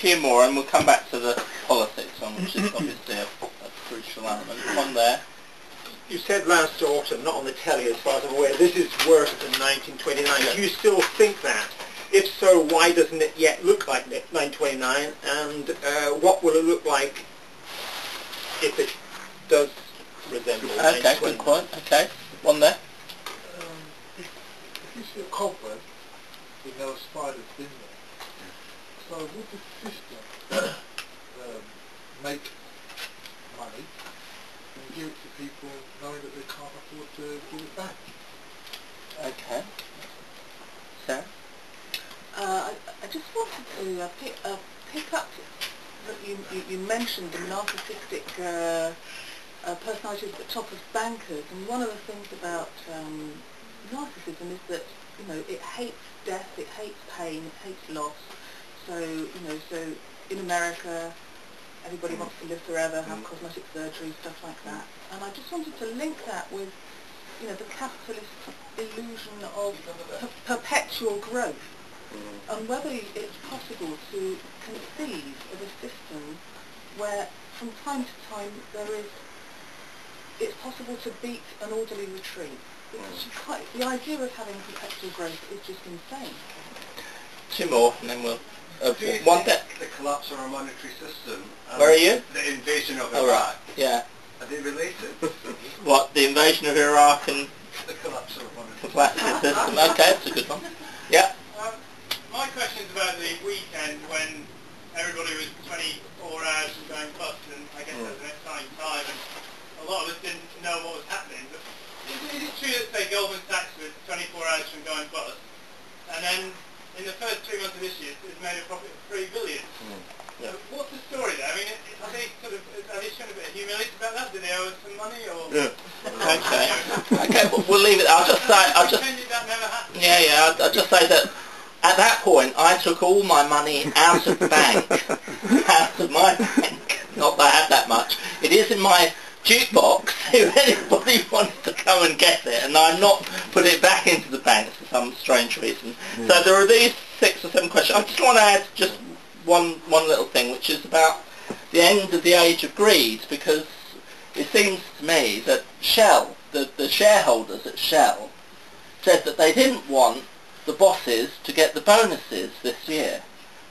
few more, and we'll come back to the politics one, which is obviously a crucial element. One there. You said last autumn, not on the telly as far as I'm aware, this is worse than 1929. Yeah. Do you still think that? If so, why doesn't it yet look like 1929? And what will it look like if it does resemble 1929? Okay, good point. Okay, one there. If you see a cobweb, you know a spider's been there. So would the system make money and give it to people knowing that they can't afford to give it back? Okay. Sarah? I just wanted to pick up that you mentioned the narcissistic personalities at the top of bankers, and one of the things about narcissism is that it hates death, it hates pain, it hates loss. So so in America, everybody wants to live forever, have cosmetic surgery, stuff like that. And I just wanted to link that with the capitalist illusion of perpetual growth. And whether it's possible to conceive of a system where from time to time it's possible to beat an orderly retreat. Because the idea of having perpetual growth is just insane. Two more, and then we'll... Do you one think the collapse of our monetary system and Where are you? the invasion of Oh, Iraq, right. Yeah. are they related? What, the invasion of Iraq and The collapse of our monetary the plastic system? Okay, that's a good one. Yeah. My question is about the weekend when everybody was 24 hours from going bust, and I guess that was an exciting time, and a lot of us didn't know what was happening. But is it true that, say, Goldman Sachs was 24 hours from going bust, and then in the first 3 months of this year it's made a profit of $3 billion? Yeah. What's the story there? I mean, are they showing a bit of humility about that? Do they owe us some money, or? Yeah. Okay. Okay, we'll leave it. I'll just say. Pretended that never happened. Yeah. I'll just say that. At that point, I took all my money out of the bank, out of my bank. Not that I had that much. It is in my jukebox if anybody wants to come and get it, and I'm not put it back into the bank for some strange reason. So there are these 6 or 7 questions. I just want to add just one little thing, which is about the end of the age of greed, because it seems to me that Shell, the shareholders at Shell, said that they didn't want the bosses to get the bonuses this year,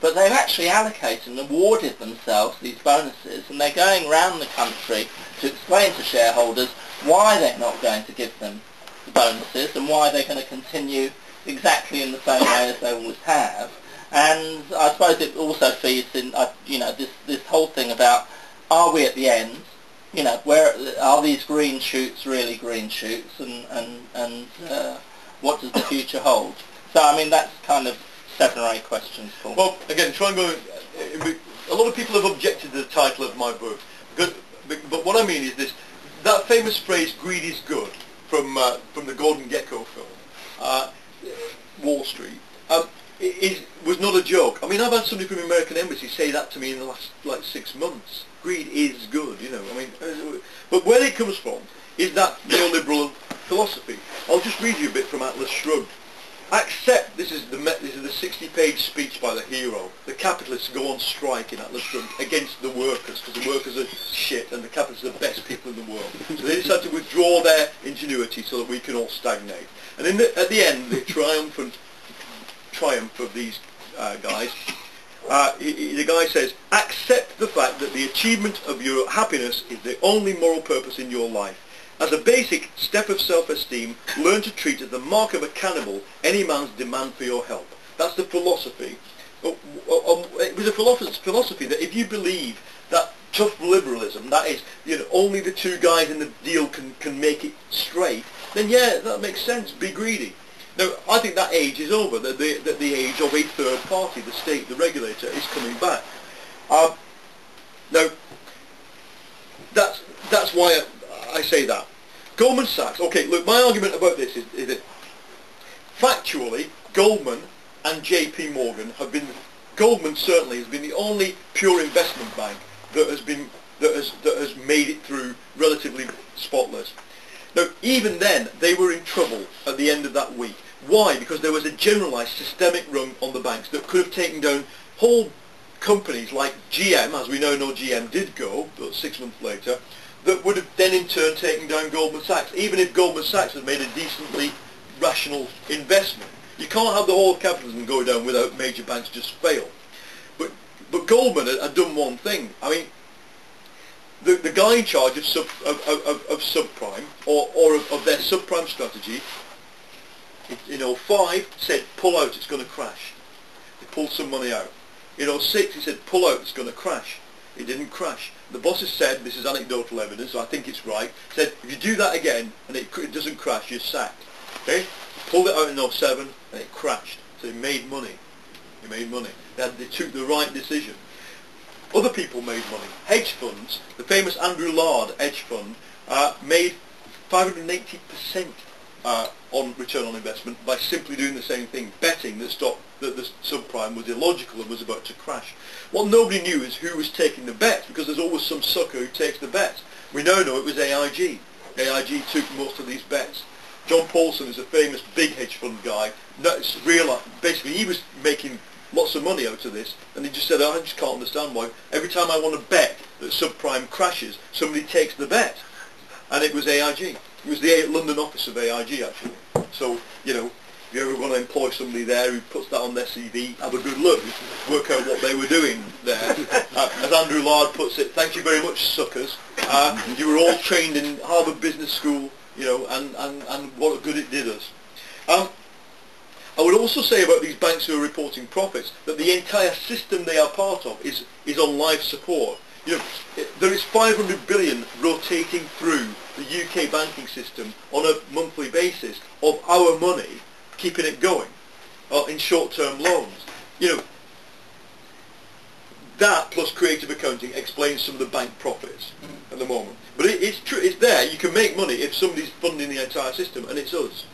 but they've actually allocated and awarded themselves these bonuses, and they're going around the country to explain to shareholders why they're not going to give them the bonuses and why they're going to continue exactly in the same way as they always have. And I suppose it also feeds in this whole thing about, are we at the end? Where are these green shoots really green shoots, and what does the future hold? So, I mean, that's kind of 7 or 8 questions, Paul. Well, again, try and go... A lot of people have objected to the title of my book, but what I mean is this: that famous phrase, greed is good, from the Gordon Gekko film, Wall Street, was not a joke. I mean, I've had somebody from the American Embassy say that to me in the last, 6 months. Greed is good, I mean... But where it comes from is that neoliberal philosophy. I'll just read you a bit from Atlas Shrugged. Accept, this is the 60-page speech by the hero. The capitalists go on strike in Atlas Shrugged against the workers, because the workers are shit and the capitalists are the best people in the world. So they decide to withdraw their ingenuity so that we can all stagnate. And at the end, the triumph of these guys, the guy says, accept the fact that the achievement of your happiness is the only moral purpose in your life. As a basic step of self-esteem, learn to treat as the mark of a cannibal any man's demand for your help. That's the philosophy. It was a philosophy that if you believe that tough liberalism, that is, only the 2 guys in the deal can make it straight, then yeah, that makes sense. Be greedy. Now, I think that age is over. That the age of a third party, the state, the regulator, is coming back. Now, that's why I say that. Goldman Sachs, okay, look, my argument about this is that factually, Goldman and JP Morgan Goldman certainly has been the only pure investment bank that has made it through relatively spotless. Now, even then, they were in trouble at the end of that week. Why? Because there was a generalised systemic run on the banks that could have taken down whole companies like GM, as we now know GM did go, but 6 months later, that would have then in turn taken down Goldman Sachs, even if Goldman Sachs had made a decently rational investment. You can't have the whole of capitalism go down without major banks just fail. But Goldman had done one thing. I mean, the guy in charge of subprime, or of their subprime strategy, in 2005 said, pull out, it's going to crash. They pulled some money out. In 2006 he said, pull out, it's going to crash. It didn't crash. The bosses said, this is anecdotal evidence, so I think it's right, said, if you do that again and it doesn't crash, you're sacked. Okay? Pulled it out in 2007 and it crashed. So he made money. He made money. They took the right decision. Other people made money. Hedge funds, the famous Andrew Lard hedge fund, made 580% on return on investment by simply doing the same thing, betting that the subprime was illogical and was about to crash. What nobody knew is who was taking the bets, because there's always some sucker who takes the bets. We now know it was AIG. AIG took most of these bets. John Paulson is a famous big hedge fund guy. Basically, he was making lots of money out of this, and he just said, I just can't understand why every time I want to bet that subprime crashes, somebody takes the bet. And it was AIG. It was the London office of AIG, actually. So, if you ever want to employ somebody there who puts that on their CV, have a good look, work out what they were doing there. As Andrew Lard puts it, thank you very much, suckers. You were all trained in Harvard Business School, and what a good it did us. I would also say about these banks who are reporting profits that the entire system they are part of is on life support. There is 500 billion rotating through the UK banking system on a monthly basis of our money, keeping it going in short-term loans. That plus creative accounting explains some of the bank profits at the moment. But it's true, it's there. You can make money if somebody's funding the entire system, and it's us.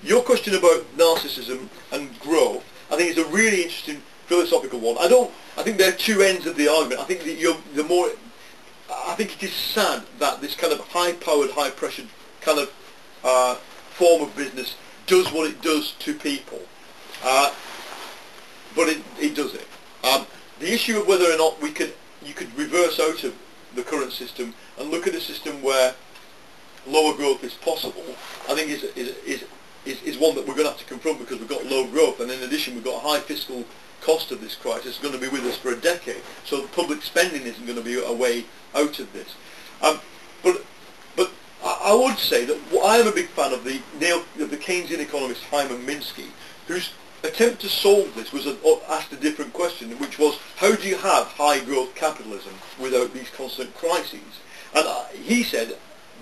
Your question about narcissism and growth, I think is a really interesting philosophical one. I think there are two ends of the argument. I think I think it is sad that this kind of high-powered, high-pressured kind of form of business does what it does to people, but it does it. The issue of whether or not you could reverse out of the current system and look at a system where lower growth is possible, I think is one that we're going to have to confront, because we've got low growth, and in addition we've got a high fiscal cost of this crisis. It's going to be with us for a decade, so the public spending isn't going to be a way out of this. But I would say that I am a big fan of the Keynesian economist Hyman Minsky, whose attempt to solve this was asked a different question, which was, how do you have high growth capitalism without these constant crises? And he said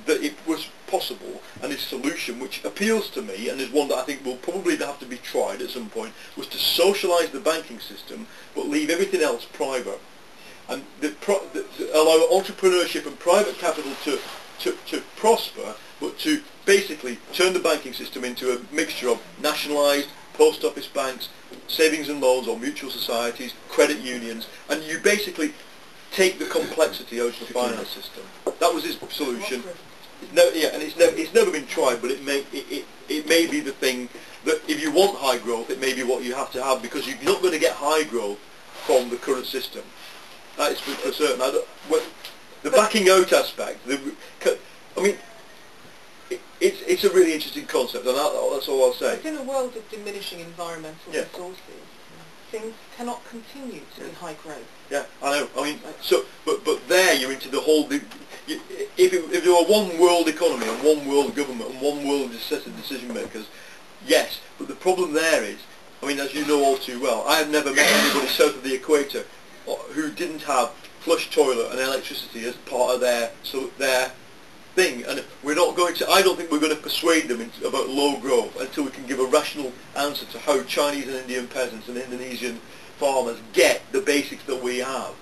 that it was possible, and his solution, which appeals to me and is one that I think will probably have to be tried at some point, was to socialise the banking system but leave everything else private, and allow entrepreneurship and private capital to prosper, but to basically turn the banking system into a mixture of nationalised post office banks, savings and loans or mutual societies, credit unions, and you basically take the complexity out of the finance system. That was his solution. It's never been tried, but it may be the thing that if you want high growth, it may be what you have to have, because you're not going to get high growth from the current system. That is for certain. The backing out aspect, it's a really interesting concept, and that's all I'll say. But in a world of diminishing environmental resources, things cannot continue to be high growth. Yeah, I know. But there you're into the whole. If there were one world economy and one world government and one world set of decision makers, yes. But the problem there is, as you know all too well, I have never met anybody south of the equator who didn't have flush toilet and electricity as part of their thing. And we're not going to. I don't think we're going to persuade them about low growth until we can give a rational answer to how Chinese and Indian peasants and Indonesian farmers get the basics that we have.